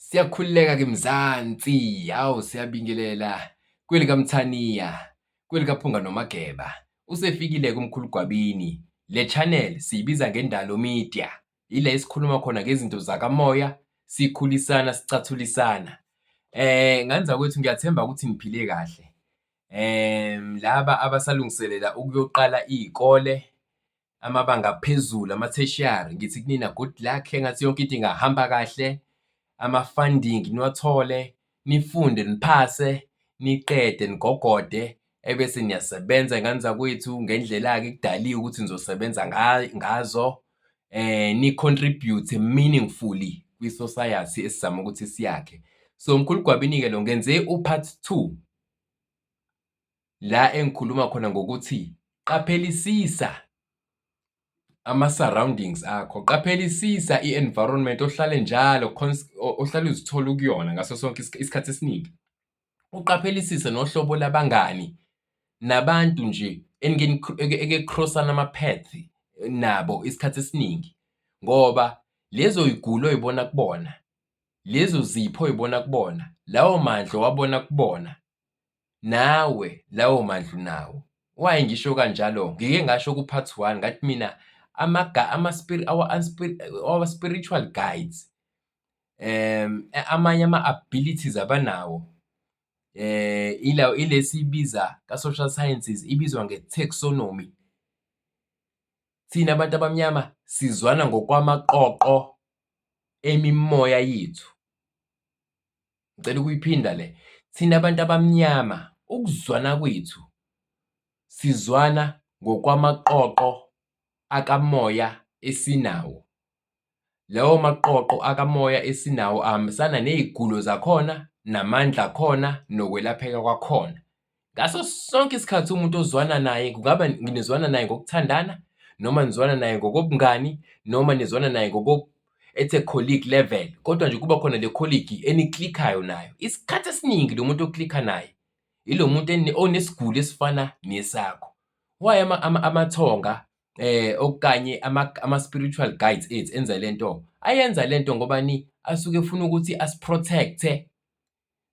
Siyakhululeka ke Mzansi, hawu siyabingelela kwelika Mthaniya, kwelika Phunga noMageba. Usefikile kumkhulu Gwabini. Le channel siyibiza ngendalo media. Ile esikhuluma khona ngezinto zakamoya, sikhulisana, sicathulisana. Nganza kwethu ngiyathemba ukuthi niphile kahle. Laba abasalungiselela ukuyoqala izikole amabanga aphezulu ama-tertiary, ngithi kunina good luck, engathi yonke into ingahamba kahle. Ama-funding niwathole, nifunde niphase, niqede nigogode, ebese niyasebenza nganza kwethu ngendlela-ke kudaliwe ukuthi nizosebenza ngazo. Ni-contribute meaningfully kwi-society esizama ukuthi siyakhe. So mkhulu Gwabini-ke lo ngenze u-part 2 la engikhuluma khona ngokuthi qaphelisisa ama-surroundings akho, qaphelisisa i-environment ohlale njalo ohlale uzithola ukuyona ngaso sonke isikhathi esiningi. Uqaphelisise nohlobo labangani nabantu nje eke cross-ana ama-path nabo isikhathi esiningi, ngoba lezo y'gulo oy'bona kubona, lezo zipho oy'bona kubona, lawo mandla owabona kubona, nawe lawo mandla unawo. Why ngisho kanjalo? Ngike ngasho ku-part 1 ngathi mina our spiritual guides, amanye ama-abilities abanawo, ile siyibiza ka-social sciences ibizwa nge-taxonomy. Thina abantu abamnyama sizwana ngokwamaqoqo emimoya yethu. Ngicela ukuyiphinda le, thina abantu abamnyama ukuzwana kwethu sizwana ngokwamaqoqo akamoya esinawo. Lawo maqoqo akamoya esinawo ahambisana nezigulo zakhona, namandla akhona, nokwelapheka kwakhona. Ngaso sonke isikhathi umuntu ozwana naye, kungaba nizwana naye ngokuthandana, noma nizwana naye ngokobungani, noma nizwana naye at a colleague level, kodwa nje kuba khona le colleague eniklikhayo nayo. Isikhathi esiningi lo muntu oklikha naye ilo muntu onesigulo esifana nesakho. Why amathonga okanye ama-spiritual guides ethu enza lento? Ayenza lento ngobani asuke efuna ukuthi asiprotecte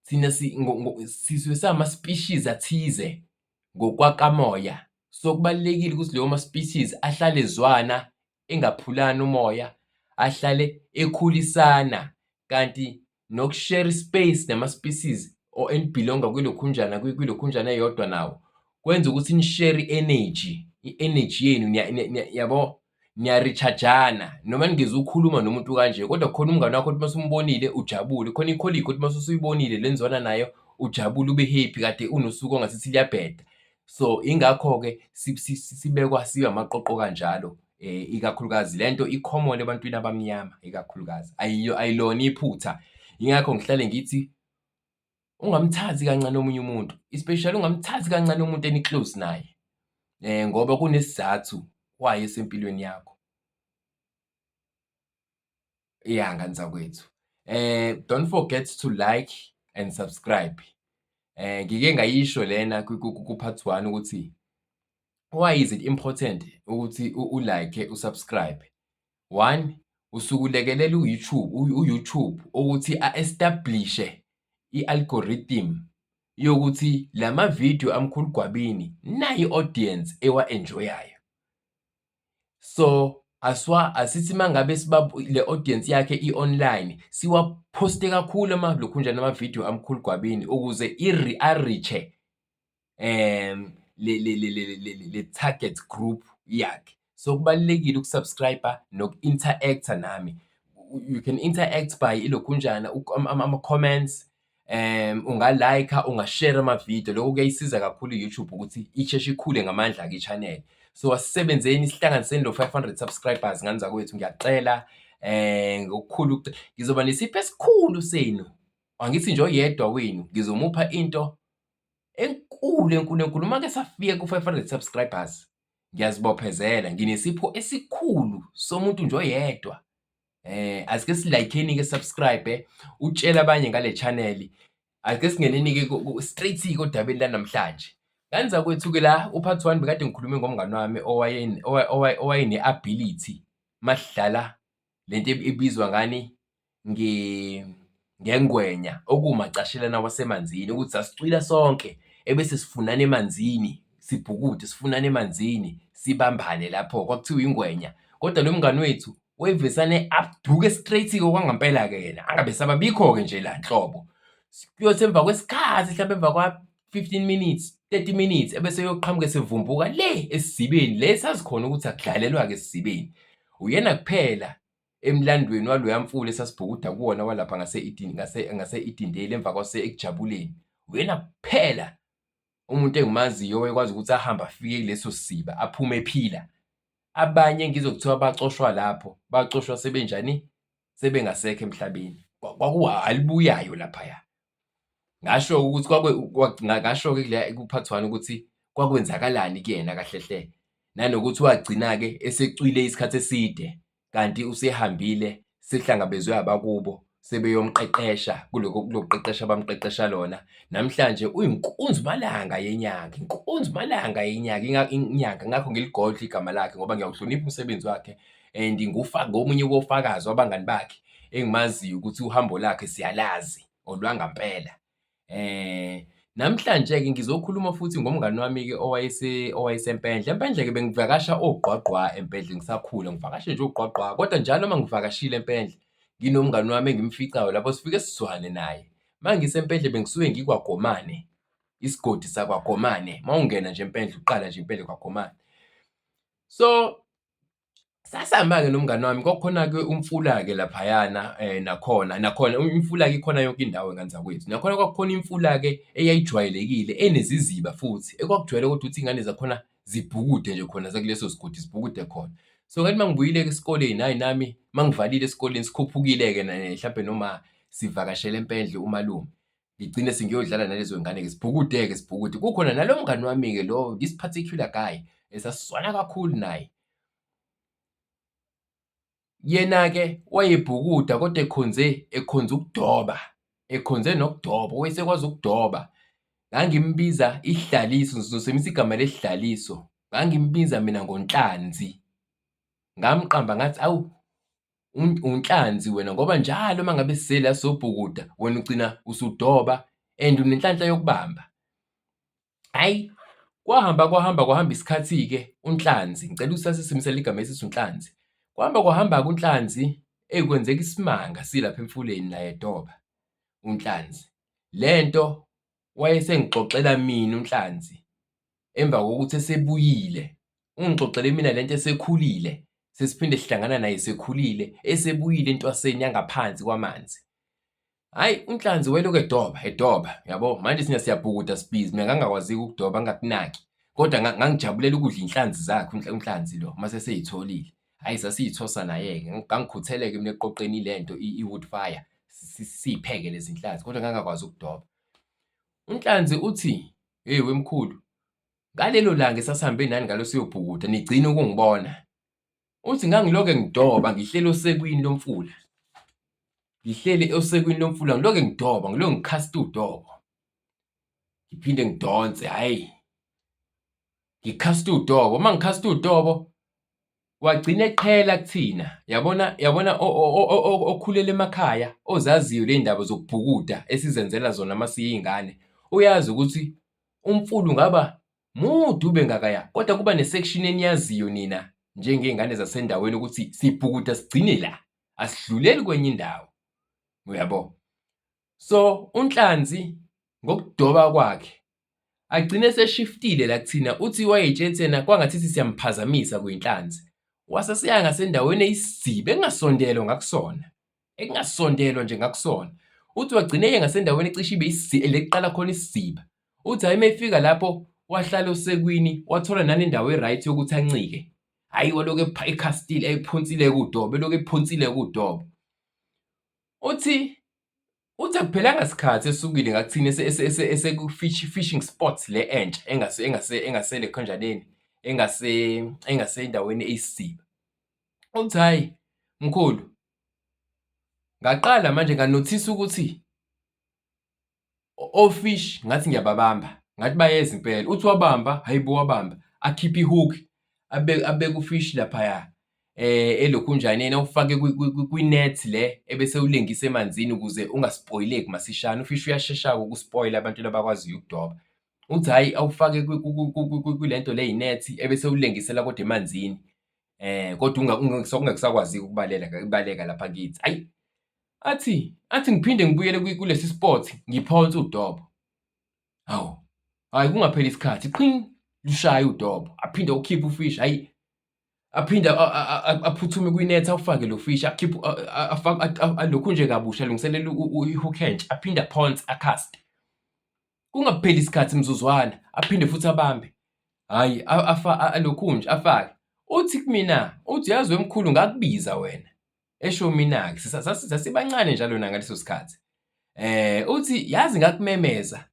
thina sisuke sama-species athize ngokwakamoya. So kubalulekile ukuthi leyo ma-species ahlale ezwana, engaphulani umoya, ahlale ekhulisana, kanti nokushare ispace nama-species or enibhilonga kwilokhunjana eyodwa nawo kwenza ukuthi ni-share i-energy. I-energy yenu yabo, niya-recharge-ana noma ningeze ukukhuluma nomuntu kanje, kodwa khona umngani wakho othi mase umbonile ujabule, khona i-colleague othi mase usuyibonile le nizwana nayo ujabule, ube happy, kade unosuku ongasithi liyabheda. So ingakho-ke sibekwa sibe amaqoqo kanjalo. Ikakhulukazi lento i-common ebantwini abamnyama ikakhulukazi, ayilona iphutha. Ingakho ngihlale ngithi ungamthathi kancane omunye umuntu, especially ungamthathi kancane umuntu eni-close naye, ngoba kunesizathu why esempilweni yakho. Nganzakwethu, don't forget to like and subscribe. Ngike ngayisho lena ku-part 1 ukuthi why is it important ukuthi u-like usubscribe? 1, usuke ulekelela u-YouTube ukuthi a-establishe i-algorithm yokuthi lama-video amkhulu Gwabini nayi i-audience ewa-enjoyayo. So asithi mangabe le audience yakhe i-online, siwaphoste kakhulu lokhunjana ama-video amkhulu Gwabini ukuze a-reach-e le target group yakhe. So kubalulekile ukusubscribe noku-interact-a nami. You can interact by ilokhunjana ama-comments, unga-like-a, unga-share ama-video. Lokho kuyayisiza kakhulu i-YouTube ukuthi isheshe ikhule ngamandla-ke i-channel. So asisebenzeni sihlanganiseni lo 500 subscribers nganzakwethu, ngiyacela ngokukhulu. Ngizoba nesipho esikhulu senu, angithi nje oyedwa wenu ngizomupha into enkulu. Make safika ku-500 subscribers ngiyazibophezela, nginesipho esikhulu somuntu nje oyedwa. Asike silayikheni-ke, subscribe, utshele abanye ngale channel. Ake singeneni-ke straight-ke odabeni lanamhlanje. Nganzakwethu-ke la u-part 1 bekade ngikhulume ngomngani wami owayene-ability masidlala lento ebizwa ngani ngengwenya okuwumacashelana wasemanzini ukuthi sasicwila sonke ebese sifunana emanzini, sibhukude sifunana emanzini, sibambane lapho kwakuthiwa ingwenya. Kodwa lo mngani wethu wayevesane aduke straight-ke okwangempela-ke yena, angabe sababikho-ke nje la nhlobo. Kuyothi emva kwesikhathi mhlawumbe emva kwa-15 minutes, 30 minutes ebese eyoqhamuka esevumbuka le esizibeni le esazikhona ukuthi akudlalelwa-ke esizibeni. Uyena kuphela emlandweni waloya mfula esasibhukuda kuwona walapha ngase-Edendale emva ekujabuleni. Uyena kuphela umuntu engimaziyo owayekwazi ukuthi ahambe afike kuleso siba aphume ephila. Abanye ngizwe kuthiwa bacoshwa lapho, bacoshwa sebenjani? Sebengasekho emhlabeni. Kwakuhalibuyayo laphaya. Ngasho-ke ukuthi ngasho-ke kula kuphathwana ukuthi kwakwenzakalani kuyena kahle hle. Nanokuthi wagcina-ke esecwile isikhathi eside kanti usehambile sehlangabezwe abakubo sebeyomqeqesha kulo qeqesha abamqeqesha lona. Namhlanje uyinkunzimalanga yenyanga, inkunzimalanga yenyanga, inyanga ngakho ngiligodla igama lakhe ngoba ngiyawuhlonipha umsebenzi wakhe and ngomunye wofakazi wabangani bakhe engimaziyo ukuthi uhambo lakhe siyalazi olwangempela. Namhlanje-ke ngizokhuluma futhi ngomngani wami-ke owayesempendle. Empendle-ke bengivakasha ogqwagqwa Empendle ngisakhula, ngivakashe nje ogqwagqwa. Kodwa njalo uma ngivakashile Empendle, nginomngani wami engimficayo lapho sifike sizwane naye. Uma ngisempendle bengisuke ngikwaGomane, isigodi sakwaGomane. Uma ungena nje Empendle, uqala nje Empendle kwaGomane. So sasihamba-ke nomngani wami, kwakukhona-ke umfula-ke laphayana nakhona imfula-ke ikhona yonke indawo ngani zakwethu. Nakhona kwakukhona imfula-ke eyayijwayelekile eneziziba futhi ekwakujwayele kodwa ukuthi iy'ngane zakhona zibhukude nje khona zakuleso sigodi zibhukude khona. So ngathi uma ngibuyile-ke esikoleni, hhayi nami uma ngivalile esikoleni sikhuphukile-ke mhlampe noma sivakashele Empendle umalume, ngigcine sengiyodlala nalezo y'ngane-ke sibhukude-ke sibhukude. Kukhona nalo mngani wami-ke lo, this particular guy esasizwana kakhulu naye. Yena-ke wayebhukuda kodwa ekhonze ukudoba, ekhonze nokudoba, wayesekwazi ukudoba. Ngangimbiza isidlaliso, ngizosemisa igama lesidlaliso. Ngangimbiza mina ngoNhlanzi. Ngamqamba ngathi, awu uNhlanzi wena ngoba njalo uma ngabe sisela sobhukuda wena ugcina usudoba and unenhlanhla yokubamba. Hhayi, kwahamba isikhathi-ke uNhlanzi, ngicela usasisemisela igama esithi uNhlanzi. Kwahamba-ke uNhlanzi kwenzeka isimanga silapha emfuleni naye edoba uNhlanzi. Lento wayesengixoxela mina uNhlanzi emva kokuthi esebuyile. Ungixoxele mina lento esekhulile, sesiphinde sihlangana naye esekhulile, esebuyile entwaseni yangaphansi kwamanzi. Hhayi, uNhlanzi wayelokhu edoba, yabo. Manje thina siyabhukuda sibhizi, mina ngangakwazi-ke ukudoba, ngingakunaki. Kodwa ngangijabulela ukudla iy'nhlanzi zakhe uNhlanzi lo, mase sey'tholile. Hhayi, sasiy'thosa naye-ke, ngangikhuthele-ke mina eqoqeni lento i-wood fire, siy'pheke lezi zinhlanzi, kodwa ngangakwazi ukudoba. uNhlanzi uthi, hheyi wemkhulu, ngalelo langa esasihambe nani ngalo siyobhukuda, nigcine ukungibona. Uthi ngangilokhu ngidoba, ngihleli osekwini lomfula. Ngihleli osekwini lomfula, ngilokhu ngidoba, ngilokhu ngikhasta udobo. Ngiphinde ngidonse, hhayi, ngikhasta udobo. Uma ngikhasta udobo, wagcina eqhela kuthina. Yabona okhulela emakhaya, ozaziyo ley'ndaba zokubhukuda esizenzela zona uma siyingane, uyazi ukuthi umfula ungaba mude ube ngakaya, kodwa kuba ne-section eniyaziyo nina njengey'ngane zasendaweni ukuthi sibhukuda sigcine la, asidluleli kwenye indawo, uyabo. So uNhlanzi ngokudoba kwakhe agcine eseshiftile la kuthina. Uthi wayey'tshela yena kwangathithi siyamphazamisa kuyinhlanzi, wasesiya ngasendaweni eyisiziba ekungasondelwa ngakusona, ekungasondelwa nje ngakusona. Uthi wagcina eye ngasendaweni ecishe ibe le kuqala khona isiziba. Uthi hhayi uma efika lapho wahlala osekwini, wathola nanendawo e-right yokuthi ancike. Hhayi, walokhu ekhastile, ephonsile-ke udobo, elokhu ephonsile-ke udobo. Uthi akuphelanga sikhathi esukile ngakuthina eseku-fishing spot le entsha engasele khonjaneni, engasendaweni eyisiziba. Uthi hhayi mkhulu, ngaqala manje nganothisa ukuthi ofishi ngathi ngiyababamba, ngathi bayeza impela. Uthi wabamba, hhayi bo wabamba, akhiphe i-hook abeke ufishi laphaya. elokhunjaneni awufake kwi-net le ebese ulengise emanzini ukuze ungaspoileki masishane. Ufishi uyashesha-ke ukuspoila ebantwini abakwaziyo ukudoba. Uthi hhayi awufake kule nto le yinethi ebese ulengisela kodwa emanzini. Kodwa sokungasakwazeki ukubaleka lapha kithi. Hhayi, athi ngiphinde ngibuyele kulesi sport ngiphonse udobo. Hawu, hhayi kungapheli isikhathi, qhing, lushaya udobo. Aphinde awukhiphe ufishi, hhayi, aphinde aphuthume kwinethi awufake lo fishi, akhiphe alokhu nje kabusha alungiselele i-hook hentsha, aphinde aphonse akhaste. Kungapheli isikhathi mzuzwana, aphinde futhi abambe. Hhayi, alokhu nje afake. Uthi kumina, uthi yazi wemkhulu ngakubiza wena. Esho mina-ke sasibancane njalo ngaleso sikhathi. Uthi yazi ngakumemeza,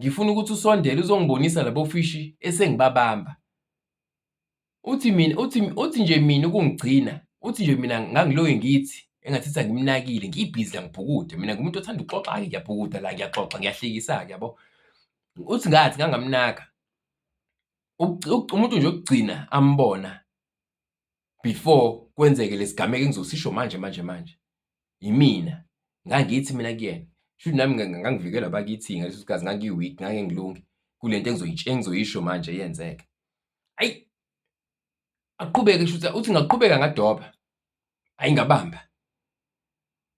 ngifuna ukuthi usondele uzongibonisa labo fishi esengibabamba. Uthi nje mina ukungigcina, uthi nje mina ngangiloye ngithi engathi angimnakile, ngibhizi la ngibhukude. Mina ngumuntu othanda ukuxoxa-ke, ngiyabhukuda la, ngiyaxoxa, ngiyahlekisa-ke yabo. Uthi ngathi ngangamnaka. Umuntu nje wokugcina ambona before kwenzeke lesigameko engizosisho manje, yimina. Ngangithi mina kuyena, shuthi nami ngangivikela abakithi ngaleso sikhathi ngangiyi-weak, ngake ngilunge kule nto engizoyisho manje yenzeke. Hhayi, aqhubeke shuthi, uthi ngaqhubeka ngadoba, hhayi ngabamba.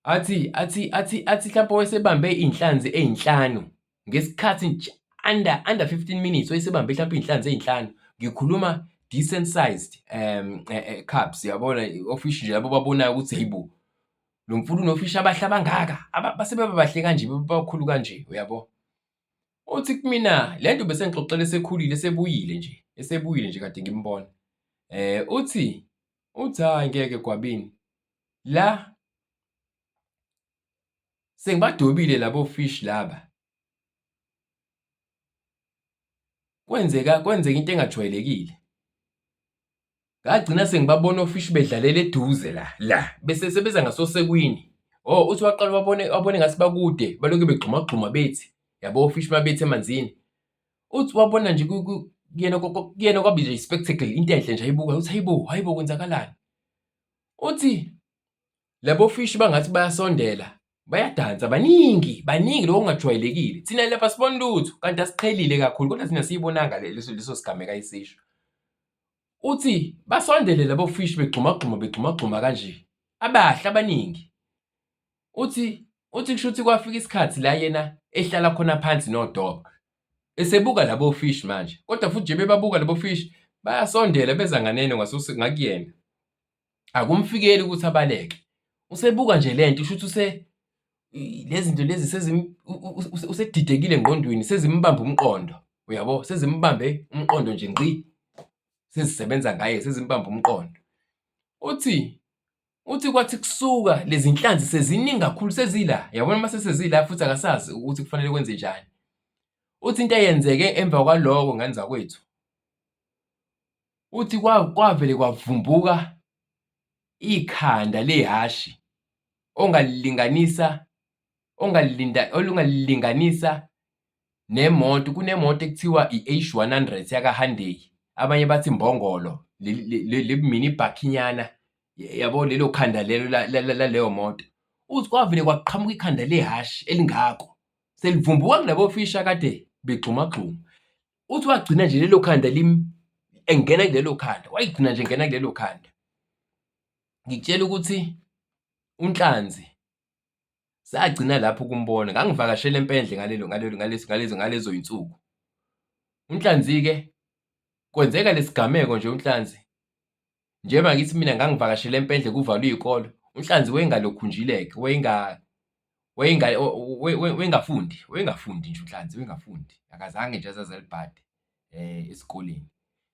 Athi mhlawumbe wayesebambe iy'nhlanzi ey'nhlanu ngesikhathi nje under 15 minutes wayesebambe mhlawumbe iy'nhlanzi ey'nhlanu. Ngikhuluma decent sized carbs, yabona ofishi nje labo babonayo ukuthi hhayi bo, lo mfulu unofishi abahle abangaka, basebeba bahle kanje, bakhulu kanje, uyabo. Uthi kumina le nto bese ngixoxela esekhulile esebuyile nje kade ngimbona. Uthi hhayi ngeke Gwabini, la sengibadobile labo fishi laba. Kwenzeka into engajwayelekile. Ngagcina sengibabona ofishi bedlalela eduze la bese sebeza ngasosekwini. Uthi waqala wabone ngathi bakude, balokhu begxumagxuma bethi, yabo ofishi mabethi emanzini. Uthi wabona nje kuyena kwaba nje i-spectacle, into enhle nje ayibukayo. Uthi hhayi bo kwenzakalani? Uthi labo fishi bangathi bayasondela, bayadansa, baningi lokho okungajwayelekile. Thina lapha sibona lutho kanti asiqhelile kakhulu kodwa thina siyibonanga leso sigameko ayisisho. Uthi basondele labo fishi begxumagxuma kanje, abahle abaningi. Uthi kushuthi kwafika isikhathi la yena ehlala khona phansi nodoba, esebuka labo fishi manje. Kodwa futhi nje bebabuka labo fishi bayasondela beza nganeno ngakuyena. Akumfikeli ukuthi abaleke. Usebuka nje lento shuthi lezi zinto lezi usedidekile engqondweni, sezimbambe umqondo, uyabo, sezimbambe umqondo nje ngqi, sezisebenza ngaye, sezimbambe umqondo. Uthi kwathi kusuka lezi nhlanzi seziningi kakhulu, sezila, yabona mase sezila futhi akasazi ukuthi kufanele kwenze njani. Uthi into eyenzeke emva kwaloko ngane zakwethu, uthi kwavele kwavumbuka ikhanda lehhashi olungalilinganisa nemoto. Kunemoto ekuthiwa i-H100 yaka-Hyundai, abanye bathi imbongolo, le mini bhakhinyana, yabo lelo khanda lelo laleyo moto. Uthi kwavele kwaqhamuka ikhanda lehhashi elingako, selivumbuka kulabo fishi akade begxumagxuma. Uthi wagcina nje lelo khanda engena kulelo khanda, wayigcina nje engena kulelo khanda. Ngikutshela ukuthi uNhlanzi sagcina lapho ukumbona, ngangivakashele eMpendle ngalezo iy'nsuku. uNhlanzi-ke kwenzeka lesigameko nje uNhlanzi, njengoba ngithi mina ngangivakashele eMpendle kuvalwe iy'kole, uNhlanzi wayengalokhunjile-ke, wayengafundi nje uNhlanzi, wayengafundi, akazange nje aze alibhade esikoleni.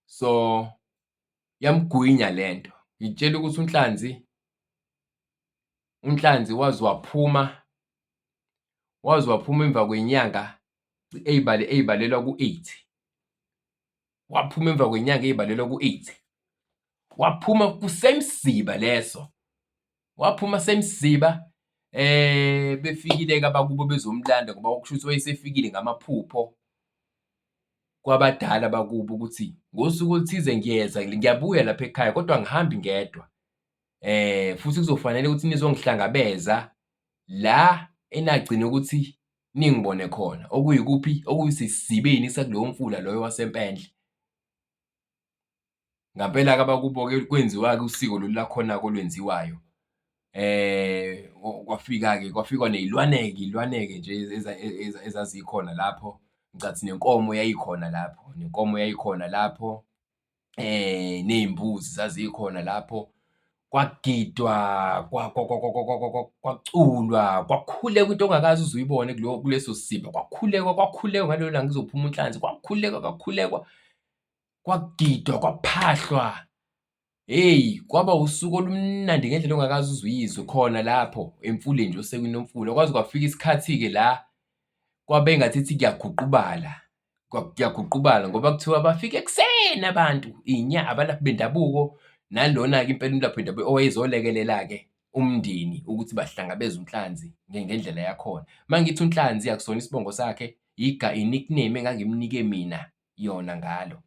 So yamgwinya lento. Ngikutshela ukuthi uNhlanzi waze waphuma emva kwenyanga ey'balelwa ku-8. Waphuma emva kwenyanga ey'balelwa ku-8. Waphuma kusemsiba leso. Waphuma semsiba, befikile-ke abakubo bezomlanda ngoba kusho ukuthi wayesefikile ngamaphupho kwabadala bakubo ukuthi ngosuku oluthize ngiyeza, ngiyabuya lapha ekhaya kodwa angihambi ngedwa. Futhi kuzofanele ukuthi nizongihlangabeza la enagcina ukuthi ningibone khona, okuyikuphi? Okuyisisibeni sakuloyo mfula loyo wasempendle. Ngampela-ke abakubo-ke kwenziwa-ke usiko lolu lakhona-ke olwenziwayo. Kwafika-ke kwafikwa iy'lwane-ke nje ezazikhona lapho. Ngicathi nenkomo yayikhona lapho, ney'mbuzi zazikhona lapho. Kwagidwa, kwaculwa, kwakhulekwa into ongakaze uze uyibone kuleso sibha. Kwakhulekwa ngalelo langa kuzophuma uNhlanzi, kwakhulekwa, kwagidwa, kwaphahlwa. Hheyi, kwaba usuku olumnandi ngendlela ongakaze uze uyizwe khona lapho Emfuleni nje osekwini lomfula. Kwaze kwafika isikhathi-ke la kwabe engathi kuyaguqubala ngoba kuthiwa bafika ekuseni abantu, abalaphi bendabuko nalona-ke impela umlaphi wendabuko owayezolekelela-ke umndeni ukuthi bahlangabeze uNhlanzi ngendlela yakhona. Uma ngithi uNhlanzi akusona isibongo sakhe, i-nickname engangimnike mina yona ngalo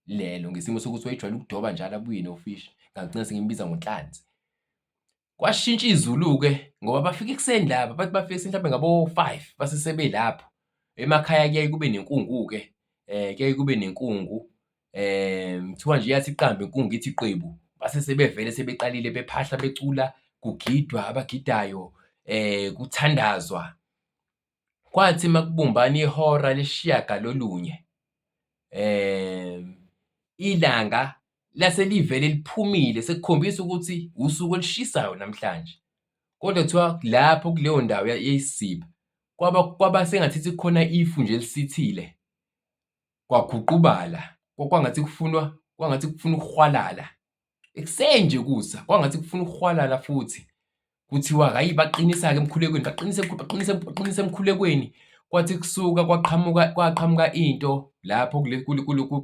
lelo, ngesimo sokuthi wayejwayele ukudoba njalo abuye nofishi, ngagcina sengimbiza ngoNhlanzi. Kwashintsha izulu-ke ngoba bafika ekuseni laba, bathi bafika ekuseni mhlampe ngabo-5 base sebelapho. Emakhaya kuyaye kube nenkungu-ke, kuyaye kube nenkungu. Kuthiwa nje yathi iqambe inkungu ithi qebu, base sebevele sebeqalile bephahla becula, kugidwa abagidayo, kuthandazwa. Kwathi makubumbana ihora lesishiyagalolunye, ilanga lase livele liphumile sekukhombisa ukuthi usuku olushisayo namhlanje. Kodwa kuthiwa lapho kuleyo ndawo yesibha kwaba sengathi kukhona ifu nje elisithile, kwaguqubala. Kwangathi kufuna ukuhwalala. Ekuseni nje kusa, kwangathi kufuna ukuhwalala futhi. Kuthiwa hhayi baqinisa-ke emkhulekweni, baqinisa emkhulekweni. Kwathi kusuka kwaqhamuka into lapho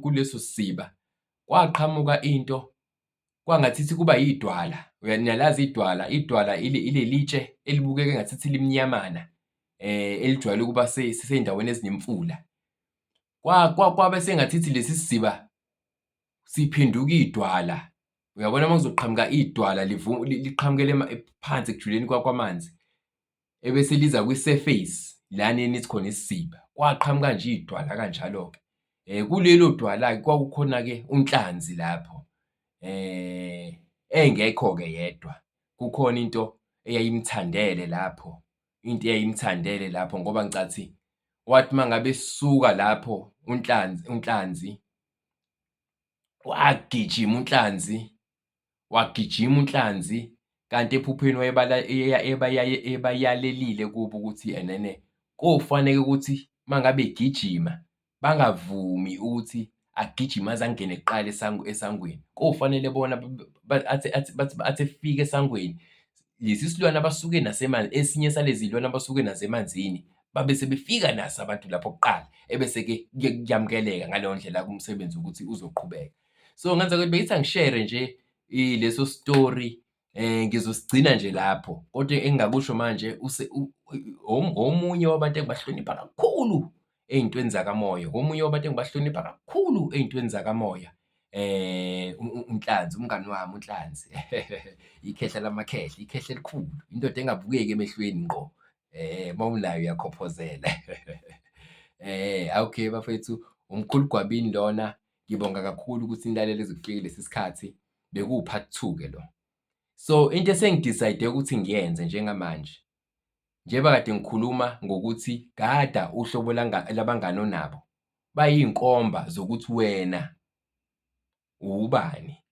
kuleso siba. Kwaqhamuka into kwangathithi kuba idwala. Niyalazi idwala, idwala ilelitshe elibukeka engathithi limnyamana, elijwayele ukuba sey'ndaweni ezinemfula. Kwabe sengathithi lesi siba siphenduka idwala. Uyabona uma kuzoqhamuka idwala liqhamukele phansi ekujuleni kwamanzi, ebese liza kwi-surface lana enithi khona isisiba. Kwaqhamuka nje idwala kanjalo-ke. Kulelo dwala-ke kwakukhona-ke uNhlanzi lapho, engekho-ke yedwa. Kukhona into eyayimthandele lapho, ngoba ngicathi wathi uma ngabe esuka lapho uNhlanzi, wagijima uNhlanzi, kanti ephupheni ebayalelile kubo ukuthi enene kofanele ukuthi uma ngabe egijima bangavumi ukuthi agijime aze angene kuqala esangweni. Kofanele bona athi efika esangweni, lesi silwane abasuke esinye salezi iy'lwane abasuke nazo emanzini babe sebefika naso abantu lapho kuqala, ebese-ke kuyamukeleka ngaleyo ndlela umsebenzi ukuthi uzoqhubeka. So ngenzeka ukuthi bengithi angishere nje leso story, ngizosigcina nje lapho. Kodwa engingakusho manje omunye wabantu engibahlonipha kakhulu ey'ntweni zakamoya, uNhlanzi, umngani wami uNhlanzi. Ikhehla lamakhehla, ikhehla elikhulu, indoda engabukeki emehlweni ngqo. Uma unayo uyakhophozela. Okay bafethu, umkhulu Gwabini lona. Ngibonga kakhulu ukuthi nilalele kuze kufike lesi sikhathi. Bekuwu-part 2-ke lo. So into esengidicayide ukuthi ngiyenze njengamanje, njengoba kade ngikhuluma ngokuthi gada uhlobo labangani onabo, bayinkomba zokuthi wena ubani.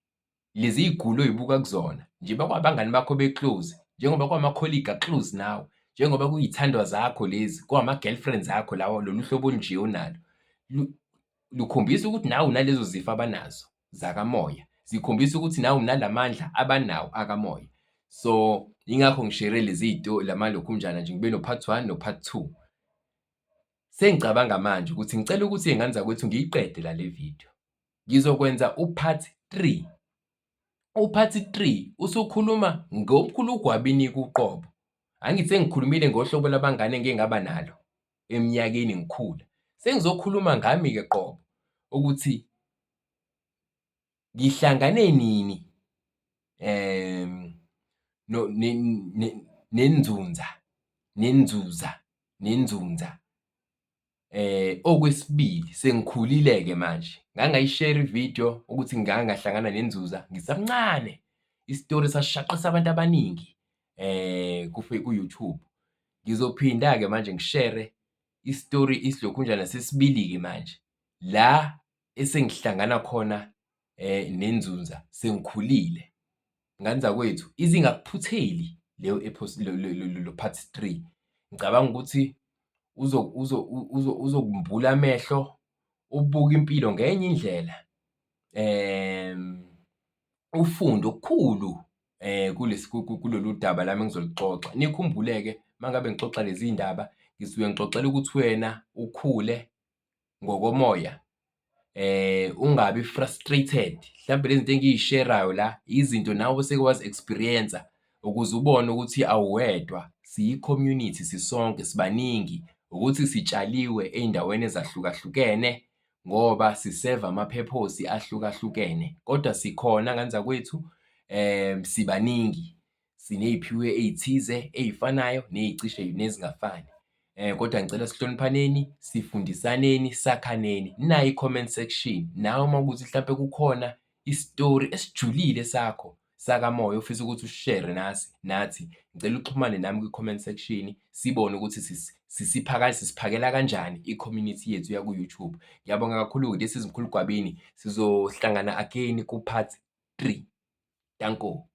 Lezi y'gulo oy'buka kuzona, njengoba kwabangani bakho be-close, njengoba kwama-colleague a-close nawe, njengoba kuyithandwa zakho lezi, kwama-girlfriends akho lawa, lolu hlobo olunje onalo, lukhombisa ukuthi nawe unalezo zifo abanazo zakamoya. Zikhombisa ukuthi nawe unalamandla abanawo akamoya. So yingakho ngishere lokhumbjana nje ngibe no-part 1 no-part 2. Sengicabanga manje ukuthi ngicela ukuthi iy'ngane zakwethu ngiyiqede le video. Ngizokwenza u-part 3. U-part 3 usukhuluma ngomkhulu uGwabini kuqobo. Angithi sengikhulumile ngohlobo labangane engike ngaba nalo eminyakeni ngikhula. Sengizokhuluma ngami-ke qobo ukuthi ngihlangane nini nenzunza, nenzunza. Okwesibili sengikhulile-ke manje, ngangayishare ividiyo ukuthi ngahlangana nenzuza ngisamncane. Isitori sasishaqisa abantu abaningi ku-YouTube. Ngizophinda-ke manje ngishare isitori isilokhunjana sesibili-ke manje, la esengihlangana khona nenzunza sengikhulile. Ngani zakwethu, ize ingakuphutheli leyo lo part 3. Ngicabanga ukuthi uzokumbula amehlo, ubuke impilo ngenye indlela, ufunde okukhulu kulolu daba lami engizoluxoxa. Nikhumbule-ke uma ngabe ngixoxa lezi ndaba, ngisuke ngixoxela ukuthi wena ukhule ngokomoya, ungabi frustrated. Hlampe lezi zinto engiy'sherayo la izinto nawe oseke wazi-experience-a ukuze ubone ukuthi awuwedwa, siyi-community sisonke, sibaningi, ukuthi sitshaliwe ey'ndaweni ezahlukahlukene ngoba siseva ama-purpose ahlukahlukene, kodwa sikhona ngani zakwethu, sibaningi, siney'phiwo ey'thize ey'fanayo ney'cishe nezingafani. Kodwa ngicela sihloniphaneni, sifundisaneni, sakhaneni. Nayi i-comment section, nawe uma kuwukuthi hlampe kukhona isitori esijulile sakho sakamoya ofisa ukuthi usishare nathi, ngicela uxhumane nami kwi-comment section sibone ukuthi sisiphakela kanjani i-community yethu yaku-YouTube. Ngiyabonga kakhulu-ke, this is Mkhulu Gwabini, sizohlangana again ku-part 3. Danko.